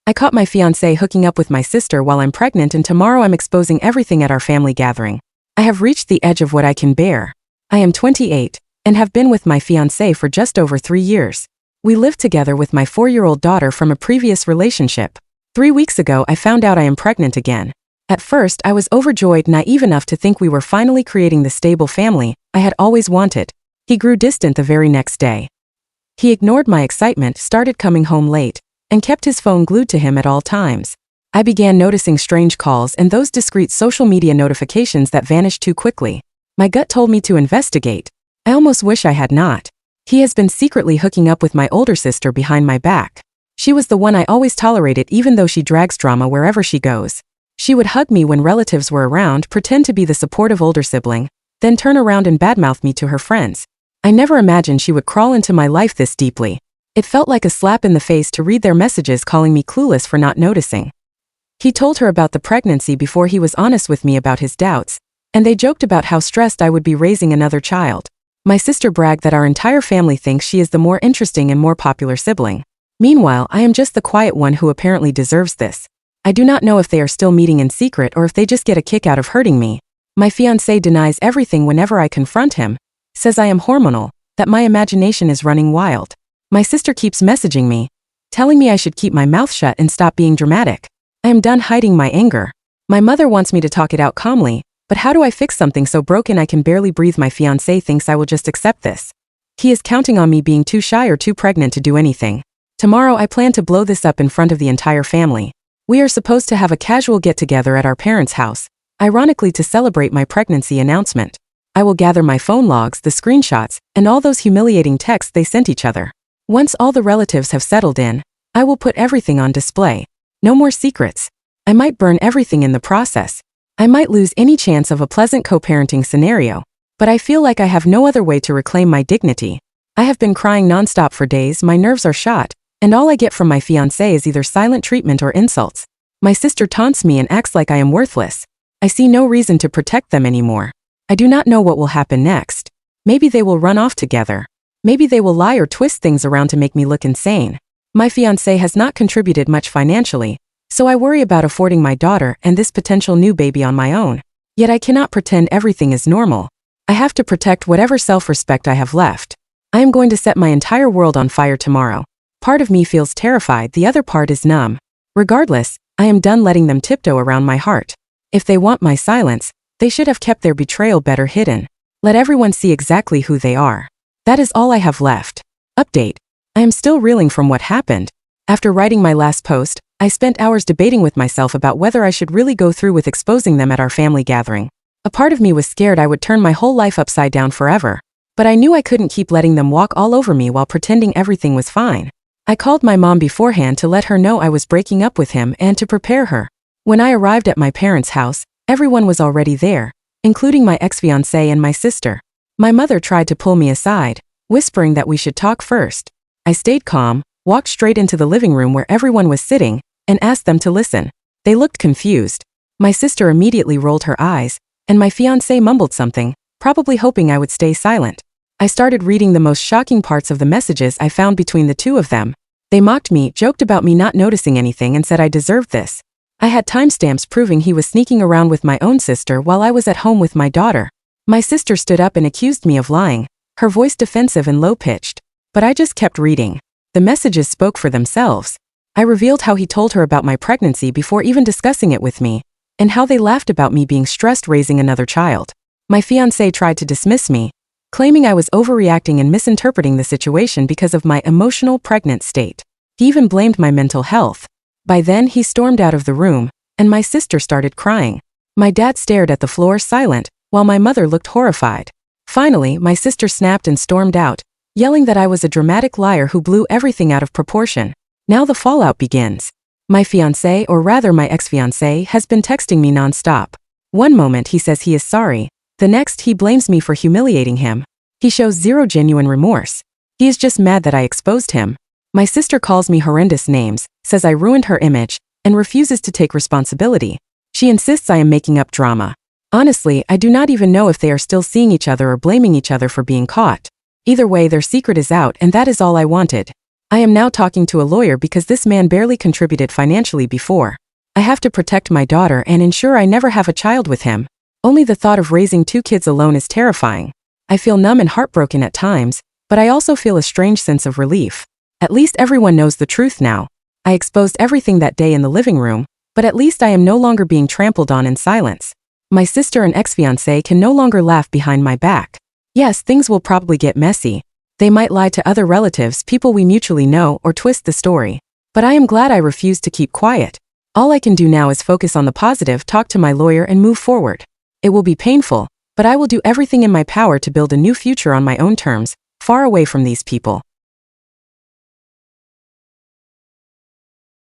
I caught my fiancé hooking up with my sister while I'm pregnant, and tomorrow I'm exposing everything at our family gathering. I have reached the edge of what I can bear. I am 28 and have been with my fiancé for just over 3 years. We live together with my 4-year-old daughter from a previous relationship. 3 weeks ago I found out I am pregnant again. At first I was overjoyed, naive enough to think we were finally creating the stable family I had always wanted. He grew distant the very next day. He ignored my excitement, started coming home late, and kept his phone glued to him at all times. I began noticing strange calls and those discreet social media notifications that vanished too quickly. My gut told me to investigate. I almost wish I had not. He has been secretly hooking up with my older sister behind my back. She was the one I always tolerated, even though she drags drama wherever she goes. She would hug me when relatives were around, pretend to be the supportive older sibling, then turn around and badmouth me to her friends. I never imagined she would crawl into my life this deeply. It felt like a slap in the face to read their messages calling me clueless for not noticing. He told her about the pregnancy before he was honest with me about his doubts, and they joked about how stressed I would be raising another child. My sister bragged that our entire family thinks she is the more interesting and more popular sibling. Meanwhile, I am just the quiet one who apparently deserves this. I do not know if they are still meeting in secret or if they just get a kick out of hurting me. My fiancé denies everything whenever I confront him, says I am hormonal, that my imagination is running wild. My sister keeps messaging me, telling me I should keep my mouth shut and stop being dramatic. I am done hiding my anger. My mother wants me to talk it out calmly, but how do I fix something so broken I can barely breathe? My fiancé thinks I will just accept this. He is counting on me being too shy or too pregnant to do anything. Tomorrow I plan to blow this up in front of the entire family. We are supposed to have a casual get-together at our parents' house, ironically to celebrate my pregnancy announcement. I will gather my phone logs, the screenshots, and all those humiliating texts they sent each other. Once all the relatives have settled in, I will put everything on display. No more secrets. I might burn everything in the process. I might lose any chance of a pleasant co-parenting scenario, but I feel like I have no other way to reclaim my dignity. I have been crying nonstop for days, my nerves are shot, and all I get from my fiancé is either silent treatment or insults. My sister taunts me and acts like I am worthless. I see no reason to protect them anymore. I do not know what will happen next. Maybe they will run off together. Maybe they will lie or twist things around to make me look insane. My fiancé has not contributed much financially, so I worry about affording my daughter and this potential new baby on my own. Yet I cannot pretend everything is normal. I have to protect whatever self-respect I have left. I am going to set my entire world on fire tomorrow. Part of me feels terrified, the other part is numb. Regardless, I am done letting them tiptoe around my heart. If they want my silence, they should have kept their betrayal better hidden. Let everyone see exactly who they are. That is all I have left. Update. I am still reeling from what happened. After writing my last post, I spent hours debating with myself about whether I should really go through with exposing them at our family gathering. A part of me was scared I would turn my whole life upside down forever. But I knew I couldn't keep letting them walk all over me while pretending everything was fine. I called my mom beforehand to let her know I was breaking up with him and to prepare her. When I arrived at my parents' house, everyone was already there, including my ex-fiancé and my sister. My mother tried to pull me aside, whispering that we should talk first. I stayed calm, walked straight into the living room where everyone was sitting, and asked them to listen. They looked confused. My sister immediately rolled her eyes, and my fiancé mumbled something, probably hoping I would stay silent. I started reading the most shocking parts of the messages I found between the two of them. They mocked me, joked about me not noticing anything, and said I deserved this. I had timestamps proving he was sneaking around with my own sister while I was at home with my daughter. My sister stood up and accused me of lying, her voice defensive and low-pitched. But I just kept reading. The messages spoke for themselves. I revealed how he told her about my pregnancy before even discussing it with me, and how they laughed about me being stressed raising another child. My fiancé tried to dismiss me, claiming I was overreacting and misinterpreting the situation because of my emotional pregnant state. He even blamed my mental health. By then he stormed out of the room, and my sister started crying. My dad stared at the floor silent, while my mother looked horrified. Finally, my sister snapped and stormed out, yelling that I was a dramatic liar who blew everything out of proportion. Now the fallout begins. My fiancé, or rather my ex-fiancé, has been texting me non-stop. One moment he says he is sorry, the next he blames me for humiliating him. He shows zero genuine remorse. He is just mad that I exposed him. My sister calls me horrendous names, says I ruined her image, and refuses to take responsibility. She insists I am making up drama. Honestly, I do not even know if they are still seeing each other or blaming each other for being caught. Either way, their secret is out, and that is all I wanted. I am now talking to a lawyer because this man barely contributed financially before. I have to protect my daughter and ensure I never have a child with him. Only the thought of raising 2 kids alone is terrifying. I feel numb and heartbroken at times, but I also feel a strange sense of relief. At least everyone knows the truth now. I exposed everything that day in the living room, but at least I am no longer being trampled on in silence. My sister and ex-fiancé can no longer laugh behind my back. Yes, things will probably get messy. They might lie to other relatives, people we mutually know, or twist the story. But I am glad I refused to keep quiet. All I can do now is focus on the positive, talk to my lawyer, and move forward. It will be painful, but I will do everything in my power to build a new future on my own terms, far away from these people.